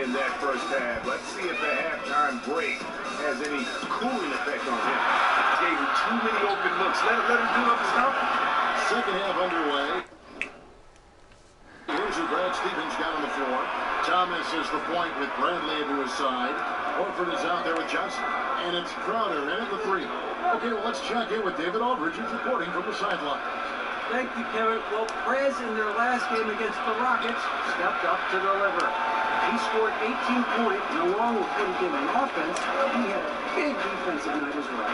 in that first half. Let's see if the halftime break has any cooling effect on him. Gave him too many open looks. Let him do up his stuff. Second half underway. Here's who Brad Stevens got on the floor. Thomas is the point with Bradley into his side. Horford is out there with Johnson. And it's Crowder in at the three. Okay, well, let's check in with David Aldridge, who's reporting from the sideline. Thank you, Kevin. Well, Prez in their last game against the Rockets stepped up to deliver. He scored 18 points, and along with what he did on offense, he had a big defensive night as well.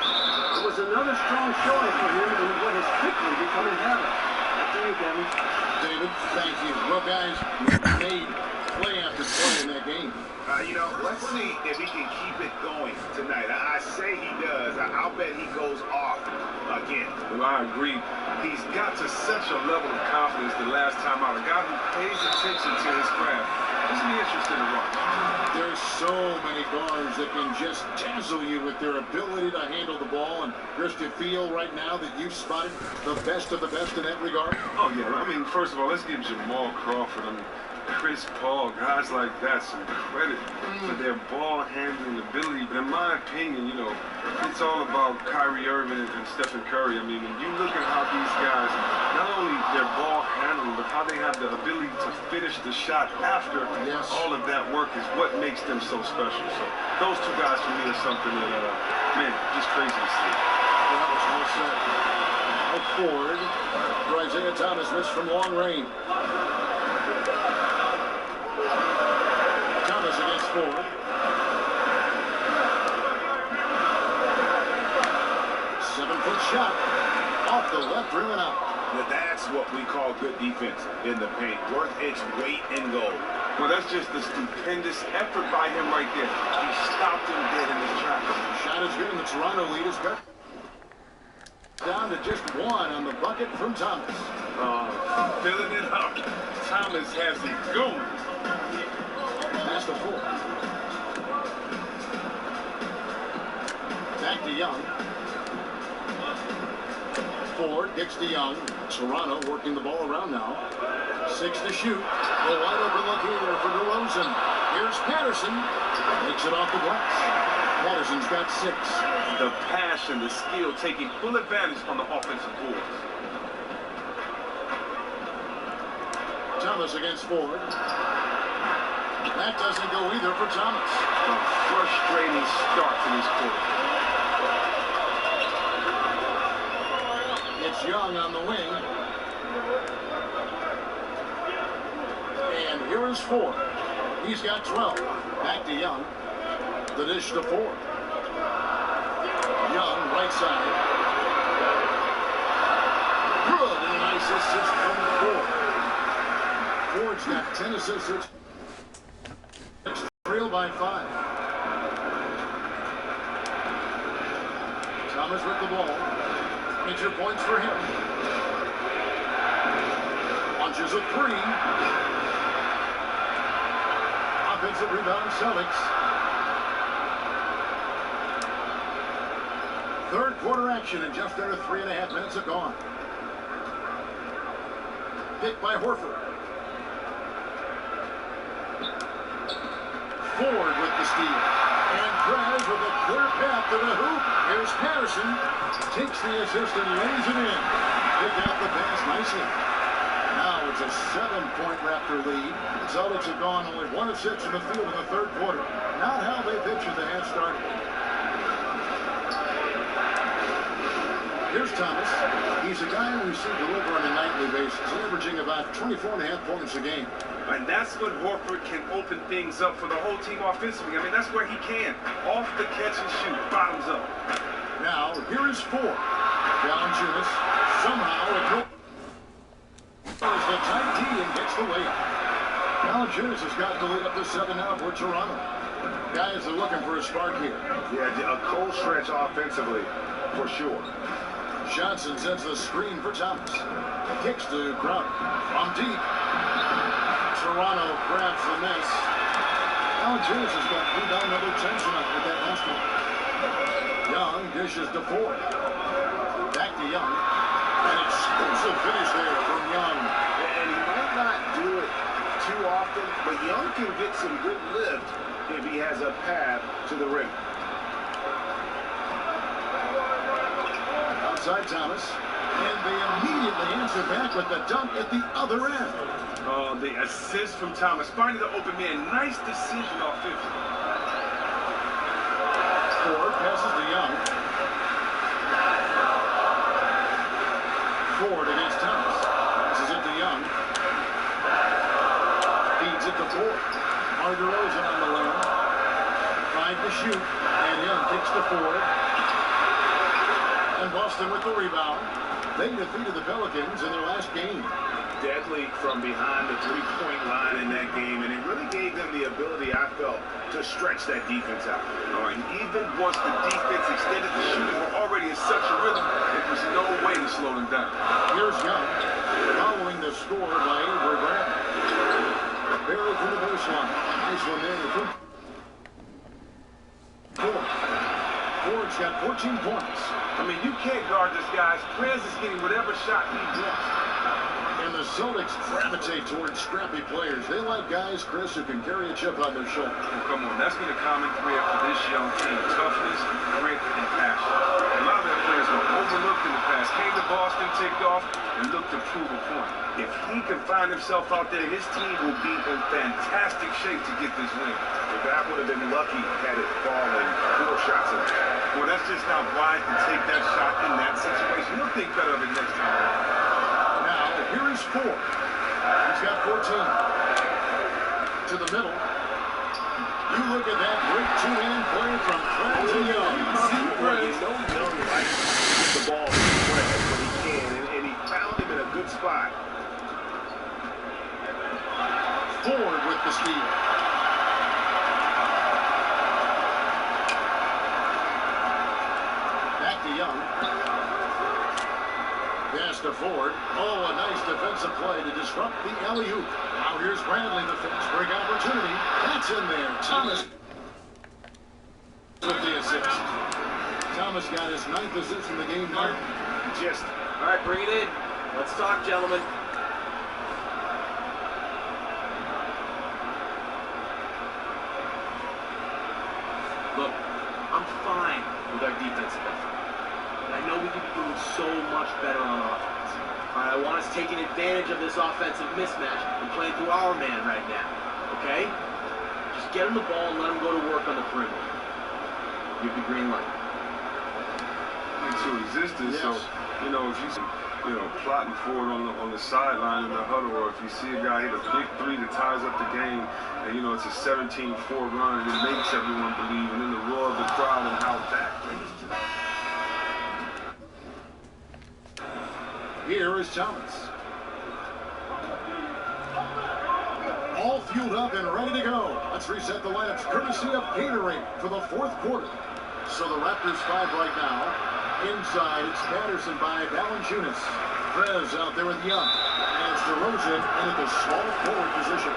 It was another strong showing for him in what has quickly become a habit. Back to you, Kevin. David, thank you. Well, guys, made play after play in that game. Let's see if he can keep it going tonight. I say he does. I'll bet he goes off again. Well, I agree. He's got to such a level of confidence the last time out. A guy who pays attention to his craft. This will be interesting to watch. There's so many guards that can just dazzle you with their ability to handle the ball. And Chris, do you feel right now that you've spotted the best of the best in that regard? Oh, yeah. I mean, first of all, let's give Jamal Crawford, Chris Paul, guys like that, some credit for their ball handling ability. But in my opinion, it's all about Kyrie Irving and Stephen Curry. I mean, when you look at how these guys, not only their ball handling, but how they have the ability to finish the shot after all of that work is what makes them so special. So those two guys for me are something that, man, just crazy to see. That was well said. Ford for Isaiah Thomas, missed from long range. Thomas against Ford. 7-foot shot off the left rim and out. Now that's what we call good defense in the paint. Worth its weight in gold. Well, that's just a stupendous effort by him right there. He stopped him dead in his tracks. The shot is good, and the Toronto lead is cut down to just one on the bucket from Thomas. Filling it up. Thomas has it going. Pass to Ford. Back to Young. Ford kicks to Young. Toronto working the ball around now. 6 to shoot. The wide open look here for DeRozan. Here's Patterson. Takes it off the glass. Patterson's got 6. The passion, the skill, taking full advantage on the offensive boards. Thomas against Ford. That doesn't go either for Thomas. A frustrating start to this quarter. It's Young on the wing. And here is Ford. He's got 12. Back to Young. The dish to Ford. Young, right side. Good, and a nice assist from Ford. Ford's got 10 assists. It's trailed by 5. Thomas with the ball. Major points for him. Launches a 3. Offensive rebound, Celtics. Third quarter action in just under 3.5 minutes have gone. Picked by Horford. Ford with the steal. And Prez with a clear path to the hoop. Here's Patterson. Takes the assist and lays it in. Picked out the pass nicely. Now it's a 7-point Raptor lead. The Celtics have gone only 1 of 6 in the field in the third quarter. Not how they pictured the half started. Here's Thomas. He's a guy we see deliver on a nightly basis, averaging about 24.5 points a game. And that's when Horford can open things up for the whole team offensively. I mean, that's where he can. Off the catch and shoot. Bottoms up. Now, here is Ford. Valanciunas. Somehow it goes the tight D and gets the layup. Valanciunas has got the lead up to 7 now for Toronto. Guys are looking for a spark here. Yeah, a cold stretch offensively, for sure. Johnson sends the screen for Thomas. Kicks to Crowder. From deep. Toronto grabs the miss. Valanciunas has got rebound number 10 tonight with that last one. Young dishes to Ford. Back to Young. An explosive finish there from Young. And he might not do it too often, but Young can get some good lift if he has a path to the rim. Outside Thomas. And they immediately answer back with the dunk at the other end. Oh, the assist from Thomas. Finding the open man. Nice decision offensively. Ford passes to Young. Ford against Thomas. Passes it to Young. Feeds it to Ford. Rosen on the rim. 5 to shoot. And Young kicks to Ford. And Boston with the rebound. They defeated the Pelicans in their last game. Deadly from behind the three-point line in that game, and it really gave them the ability, I felt, to stretch that defense out. And even once the defense extended, the shooting were already in such a rhythm, there was no way to slow them down. Here's Young, following the score by Avery Bradley. Buried from the baseline. Nice one there. Ford's got 14 points. I mean, you can't guard this guy. Prez is getting whatever shot he wants. And the Celtics gravitate towards scrappy players. They like guys, Chris, who can carry a chip on their shoulder. Oh, come on, that's been a common thread for this young team. Toughness, grit, and passion. A lot of their players were overlooked in the past. Came to Boston, ticked off, and looked to prove a point. If he can find himself out there, his team will be in fantastic shape to get this win. If that would have been lucky had it fallen 4 shots in there. Well, that's just not wise to take that shot in that situation. He'll think better of it next time. Now, here is Ford. He's got 14. To the middle. You look at that great two-man play from Prez and Young. Young likes to get the ball to Prez when he can, and he found him in a good spot. Ford with the steal. Back to Young. Pass to Ford. Oh, a nice defensive play to disrupt the alley-oop. Now here's Bradley, the fast break opportunity. That's in there. Thomas with the assist. Thomas got his 9th assist in the game now. All right, bring it in. Let's talk, gentlemen. Look, I'm fine with our defensive effort. But I know we could be doing so much better on offense. I want us taking advantage of this offensive mismatch and playing through our man right now. Okay? Just get him the ball and let him go to work on the perimeter. Give the green light. Into existence, yes. so, if you plotting forward on the sideline in the huddle, or if you see a guy hit a big 3 that ties up the game, and it's a 17-4 run, and it makes everyone believe, and then the roar of the crowd and how that brings to that. Here is Thomas. All fueled up and ready to go. Let's reset the lineups courtesy of Gatorade for the 4th quarter. So the Raptors 5 right now. Inside, it's Patterson by Valanciunas. Prez out there with Young. And it's DeRozan in at the small forward position.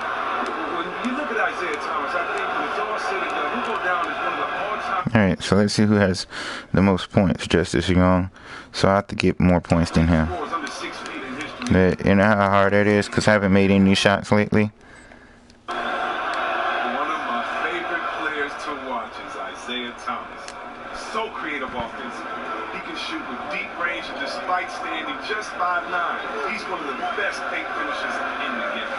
When you look at Isaiah Thomas, I think when it's all said and done, he'll go down as one of the all-time. All right, so let's see who has the most points. Justice Young. So I have to get more points than him. Under 6 feet in history. You know how hard that is? Because I haven't made any shots lately. One of my favorite players to watch is Isaiah Thomas. So creative offensively. He can shoot with deep range, and despite standing just 5'9", he's one of the best paint finishers in the game.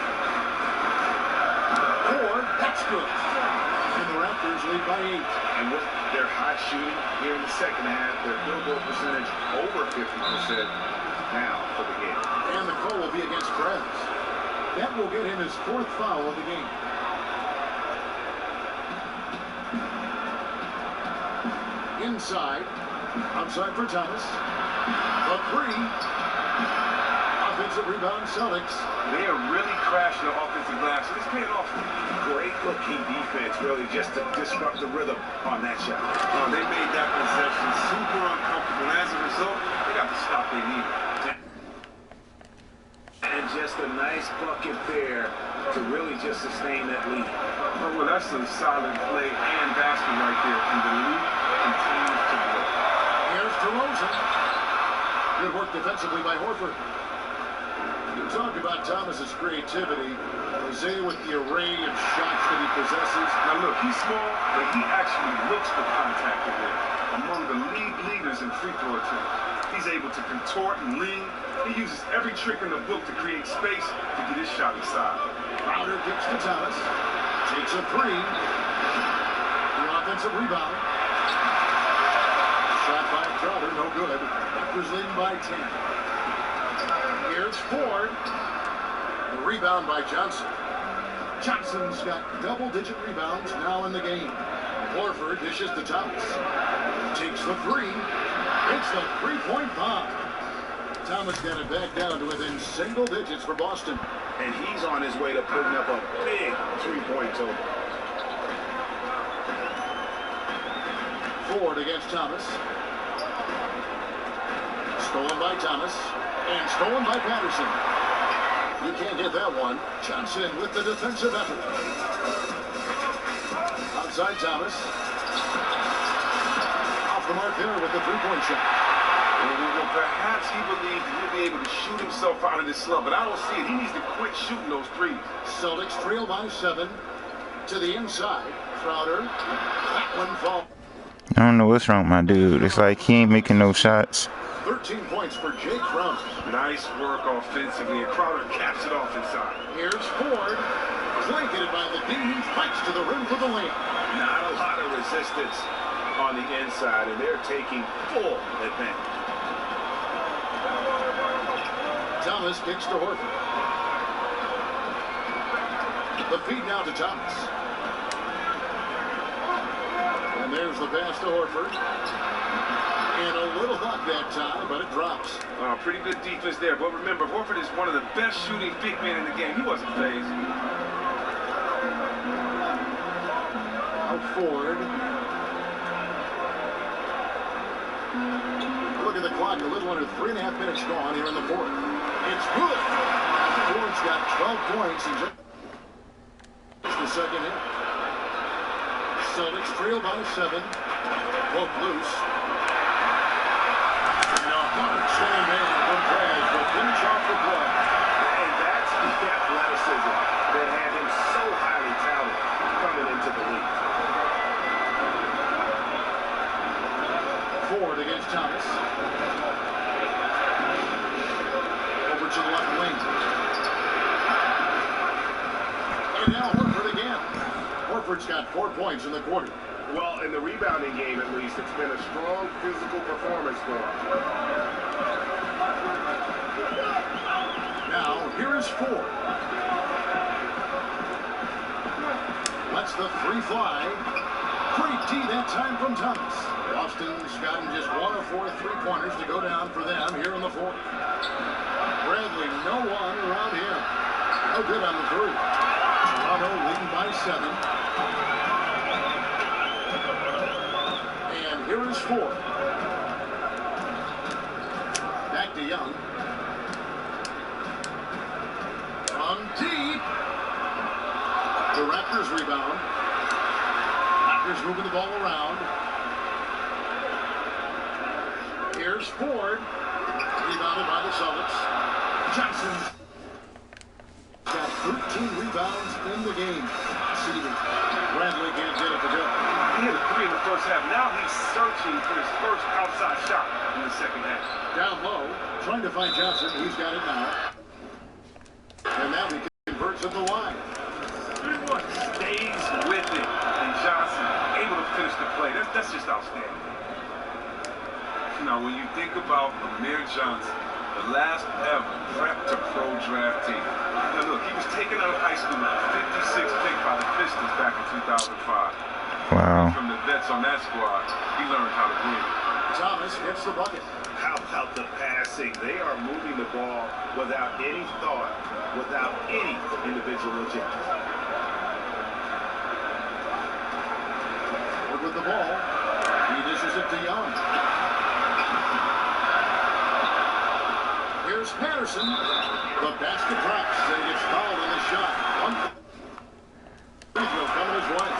Ford, that's good. And the Raptors lead by 8. And with their hot shooting here in the second half, their field goal percentage over 50% now for the game. And the call will be against Prez. That will get him his 4th foul of the game. Inside. Outside for Thomas. The 3. Offensive rebound, Celtics. They are really crashing the offensive glass. So it's paying off. Great looking defense, really, just to disrupt the rhythm on that shot. They made that possession super uncomfortable. And as a result, they got the stop they needed. And just a nice bucket there to really just sustain that lead. Oh, well, that's some solid play and basket right there. And the lead continues to grow. Here's DeRozan. Good work defensively by Horford. You talk about Thomas's creativity. Jose with the array of shots that he possesses. Now look, he's small, but he actually looks for contact in there. Among the league leaders in free throw attempts. He's able to contort and lean. He uses every trick in the book to create space to get his shot inside. Crowder kicks to Thomas. Takes a three. The offensive rebound. Shot by Crowder, no good. Raptors leading by 10. Here's Ford. The rebound by Johnson. Johnson's got double-digit rebounds now in the game. Horford dishes to Thomas. Takes the three. It's the three-point bomb. Thomas got it back down to within single digits for Boston. And he's on his way to putting up a big three-point total. Ford against Thomas. Stolen by Thomas. And stolen by Patterson. You can't get that one. Johnson with the defensive effort. Outside Thomas. Off the mark there with the three-point shot. Well, perhaps he believed he'll be able to shoot himself out of this slump, but I don't see it. He needs to quit shooting those threes. Celtics trail by 7 to the inside. Crowder. That one falls. I don't know what's wrong with my dude. It's like he ain't making no shots. 13 points for Jake Crowder. Nice work offensively, and Crowder caps it off inside. Here's Ford. Blanketed by the D. Fights to the rim for the layup. Not a lot of resistance on the inside, and they're taking full advantage. Thomas kicks to Horford. The feed now to Thomas. And there's the pass to Horford. And a little luck that time, but it drops. Pretty good defense there. But remember, Horford is one of the best shooting big men in the game. He wasn't phased. Out Ford. Look at the clock. A little under 3.5 minutes gone here in the fourth. It's good. Ford's got 12 points in just the second hit. Celtics trail by 7. Both loose. Slam man from Brad will finish off the play. And that's the athleticism that had him so highly touted coming into the league. Ford against Thomas. Over to the left wing. And now Horford again. Horford's got 4 points in the quarter. Well, in the rebounding game, at least, it's been a strong physical performance for him. Now, here is Ford. Lets the three fly. Great D that time from Thomas. Boston's gotten just 1 of 4 three-pointers to go down for them here in the fourth. Bradley, no one around him. No good on the three. Toronto leading by 7. And here is Ford. Back to Young. From deep. The Raptors rebound. Raptors moving the ball around. Here's Ford. Rebounded by the Celtics. Johnson's got 13 rebounds in the game. Bradley can't get it to go. He hit a 3 in the first half. Now he's searching for his first outside shot in the second half. Down low, trying to find Johnson. He's got it now. And now he converts at the line. Everyone stays with it. And Johnson able to finish the play. That's just outstanding. Now, when you think about Amir Johnson, the last ever prep to pro draftee. Now look, he was taken out of high school with a 56 pick by the Pistons back in 2005. Wow. From the vets on that squad, he learned how to win. Thomas hits the bucket. How about the passing? They are moving the ball without any thought, without any individual objective. With the ball, he dishes it to Young. Here's Patterson. The basket drops and he gets fouled in the shot. One free throw coming his way.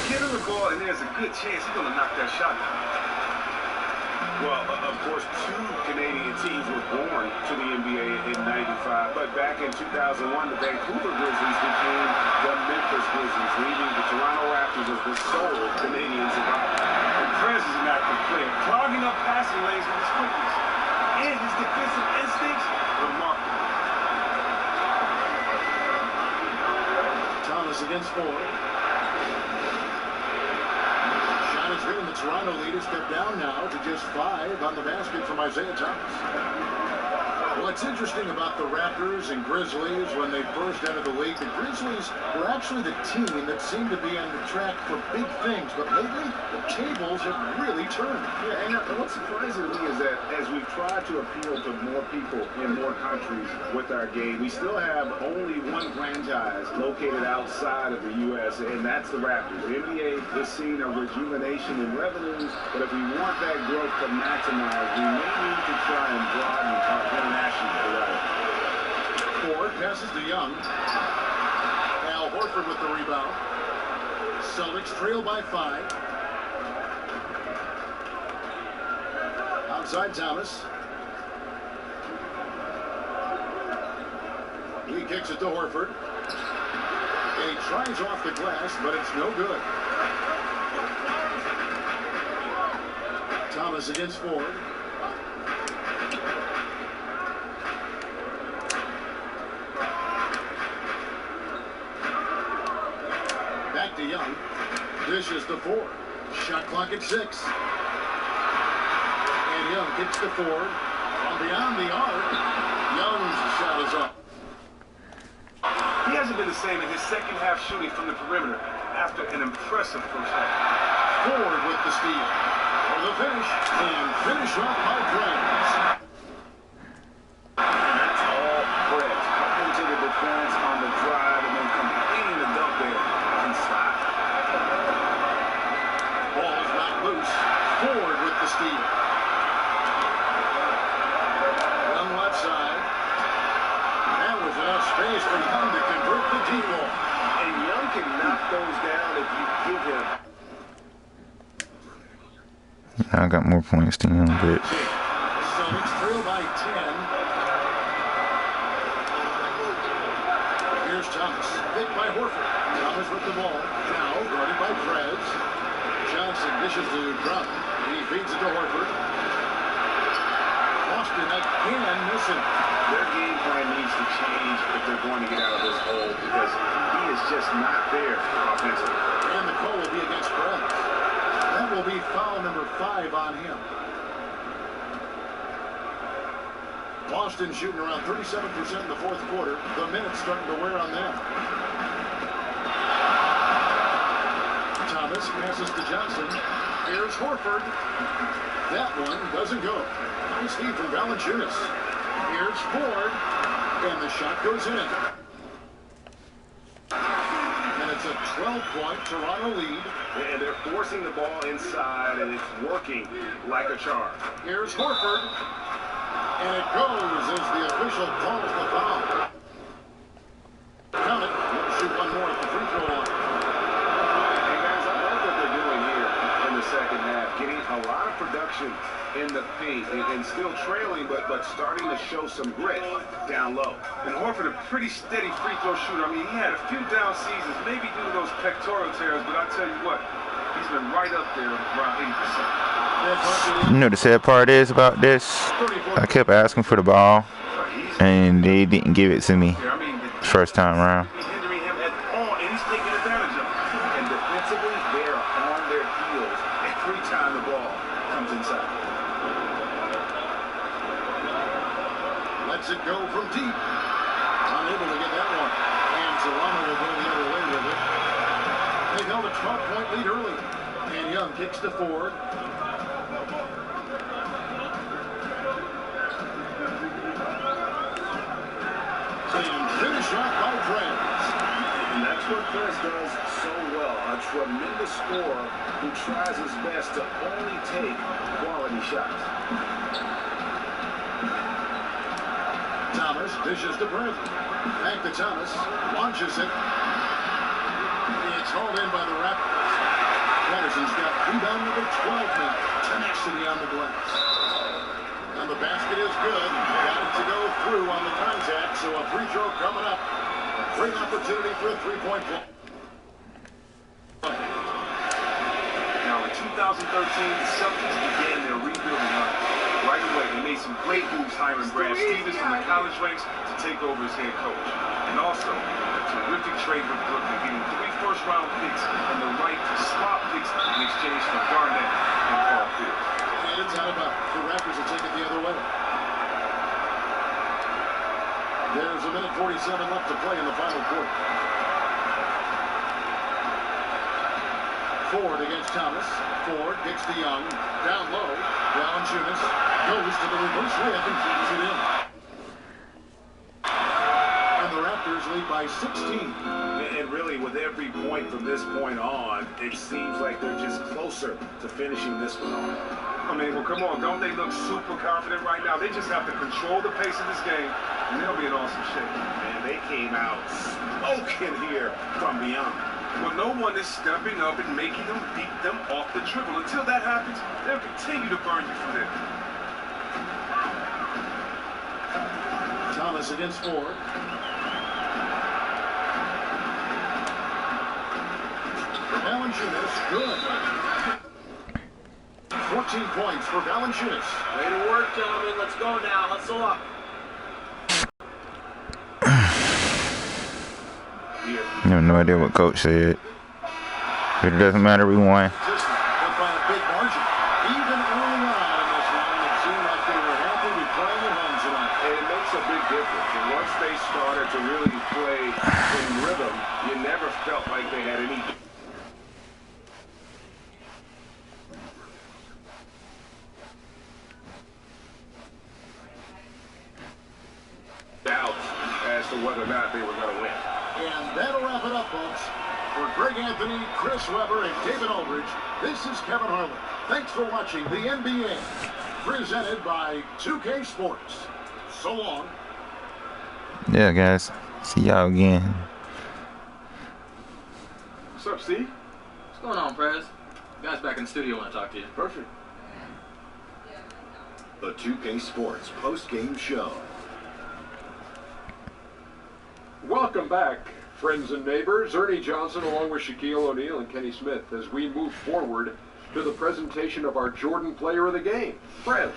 Get him the ball, and there's a good chance he's going to knock that shot down. Well, of course, two Canadian teams were born to the NBA in '95, but back in 2001, the Vancouver Grizzlies became the Memphis Grizzlies, leaving the Toronto Raptors as the sole Canadian survivor. And Prez is an active player, clogging up passing lanes with his quickness. And his defensive instincts, remarkable. Thomas against Ford. Shot is good, and the Toronto lead has stepped down now to just 5 on the basket from Isaiah Thomas. What's interesting about the Raptors and Grizzlies when they first entered the league, the Grizzlies were actually the team that seemed to be on the track for big things, but lately the tables have really turned. Yeah, and what's surprising to me is that as we've tried to appeal to more people in more countries with our game, we still have only one franchise located outside of the U.S., and that's the Raptors. The NBA is seeing a rejuvenation in revenues, but if we want that growth to maximize, we may need to try and broaden our international. Ford passes to Young. Al Horford with the rebound. Celtics trail by 5. Outside Thomas. He kicks it to Horford. And he tries off the glass, but it's no good. Thomas against Ford. Back to Young. Dishes to Ford. Shot clock at 6. And Young kicks to Ford. From beyond the arc, Young's shot is up. He hasn't been the same in his second half shooting from the perimeter after an impressive first half. Ford with the steal. For the finish. And finish off by Prez. That's all Prez. Up into the defense on the drive and then completing the dunk there. Inside. Ball's not loose. Ford with the steal. Young left side. That was enough space for Young to convert the deep ball. And Young can knock those down if you give him. I got more points than him, but Celtics trail by 10. Here's Thomas. Hit by Horford. Thomas with the ball. Now guarded by Prez. Johnson dishes to Drummond. He feeds it to Horford. Boston again missing. Their game plan needs to change if they're going to get out of this hole because he is just not there offensively. And the call will be against Prez. That will be foul number 5 on him. Boston shooting around 37% in the fourth quarter. The minutes starting to wear on them. Thomas passes to Johnson. Here's Horford. That one doesn't go. Nice feed from Valanciunas. Here's Ford. And the shot goes in. And it's a 12-point Toronto lead. And they're forcing the ball inside, and it's working like a charm. Here's Horford. And it goes as the official calls the foul. Count it. Let's shoot one more at the free throw line. Hey, guys, I love what they're doing here in the second half. Getting a lot of production in the paint and still trailing, but starting to show some grit down low. And Horford, a pretty steady free throw shooter. I mean, he had a few down seasons, maybe due to those pectoral tears, but I tell you what, he's been right up there around 80%. you know the sad part is about this? I kept asking for the ball, and they didn't give it to me first time around. Hindering him at all, and he's taking advantage of it. And defensively, they are on their heels every time the ball comes inside. Lets it go from deep. Unable to get that one. And Toronto will go the other way with it. They held a 12-point lead early. And Young kicks to Ford. And finish off by Prez. And that's what Prez does so well. A tremendous scorer who tries his best to only take quality shots. Thomas dishes to Prez. Back to Thomas. Launches it. It's hauled in by the Raptors. Patterson's got rebound number 12 now. Tenacity on the glass. And the basket is good. Got it to go through on the contact, so a free throw coming up. A great opportunity for a three-point play. Now, in 2013, the Celtics began their rebuilding run. Right away, they made some great moves hiring Brad Stevens from the college ranks to take over as head coach. And also, a terrific trade with Brooklyn, getting 3 first-round picks and the right to swap picks in exchange for Garnett and Paul Pierce. And it's out about the Raptors will take it the other way. There's a minute 47 left to play in the final quarter. Ford against Thomas. Ford gets to Young. Down low. Valanciunas goes to the reverse layup and keeps it in. And the Raptors lead by 16. And really, with every point from this point on, it seems like they're just closer to finishing this one off. I mean, well, come on. Don't they look super confident right now? They just have to control the pace of this game, and they'll be in awesome shape. Man, they came out smoking here from beyond. Well, no one is stepping up and making them beat them off the dribble. Until that happens, they'll continue to burn you from there. Thomas against Ford. Valanciunas, good. 14 points for Valanciunas. Way to work, gentlemen. Let's go now. Hustle up. I have no idea what coach said. But it doesn't matter, we won. But by a big margin. Even early on in this round, it seemed like they were happy to be playing at home tonight. And it makes a big difference. And once they started to really play in rhythm, you never felt like they had any doubts as to whether or not they were going to win. And that'll wrap it up, folks. For Greg Anthony, Chris Webber, and David Aldridge, this is Kevin Harlan. Thanks for watching the NBA, presented by 2K Sports. So long. Yeah, guys. See y'all again. What's up, Steve? What's going on, Prez? Guys back in the studio want to talk to you. Perfect. The 2K Sports post-game show. Welcome back, friends and neighbors. Ernie Johnson along with Shaquille O'Neal and Kenny Smith as we move forward to the presentation of our Jordan Player of the Game, Prez.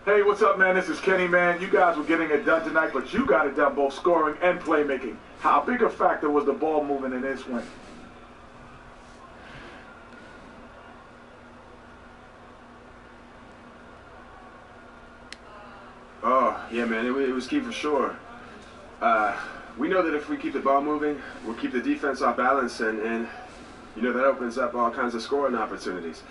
Hey, what's up, man? This is Kenny, man. You guys were getting it done tonight, but you got it done both scoring and playmaking. How big a factor was the ball moving in this win? Oh, yeah, man, it was key for sure. We know that if we keep the ball moving, we'll keep the defense off balance, and you know, that opens up all kinds of scoring opportunities.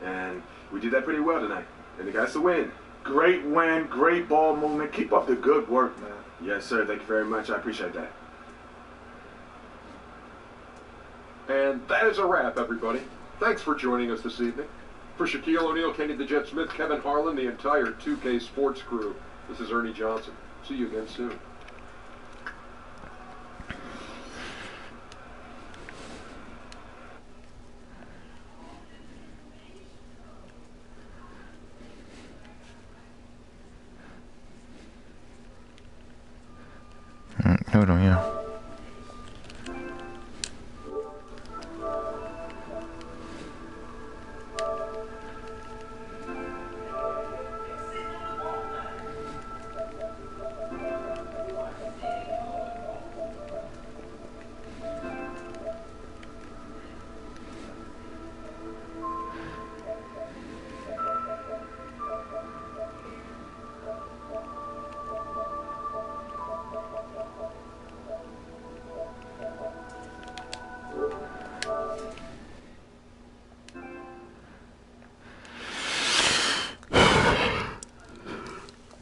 And we did that pretty well tonight, and the guys to win. Great win, great ball movement. Keep up the good work, man. Yes, sir. Thank you very much. I appreciate that. And that is a wrap, everybody. Thanks for joining us this evening. For Shaquille O'Neal, Kenny the Jet Smith, Kevin Harlan, the entire 2K Sports crew, this is Ernie Johnson. See you again soon. Hold on, yeah.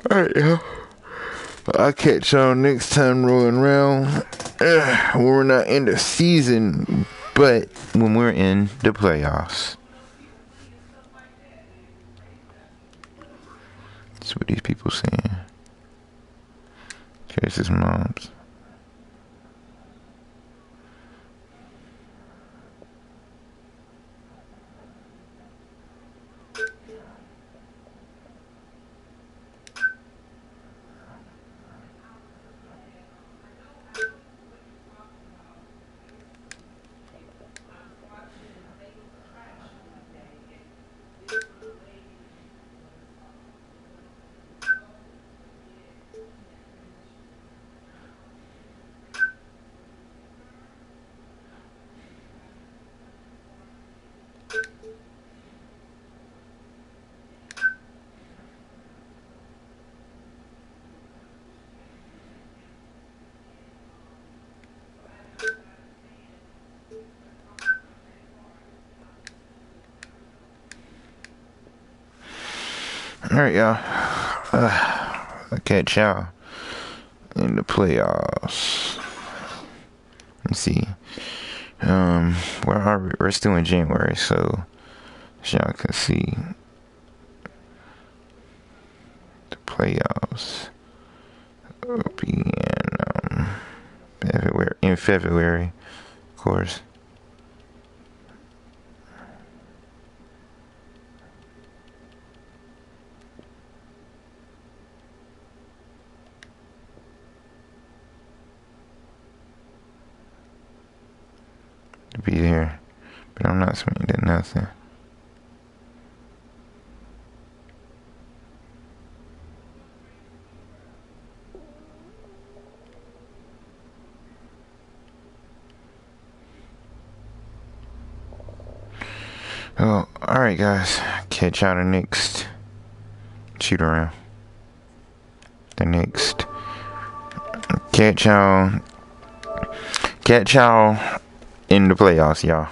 Alright, y'all. I'll catch y'all next time rolling around. When we're not in the season, but when we're in the playoffs. That's what these people saying. Here's his mom's. Alright, y'all. I'll catch y'all in the playoffs. Let's see. Where are we? We're still in January, so y'all can see the playoffs will be in February, of course. To be there, but I'm not swinging at nothing. Oh, alright guys, catch y'all the next shoot around. Catch y'all in the playoffs, y'all.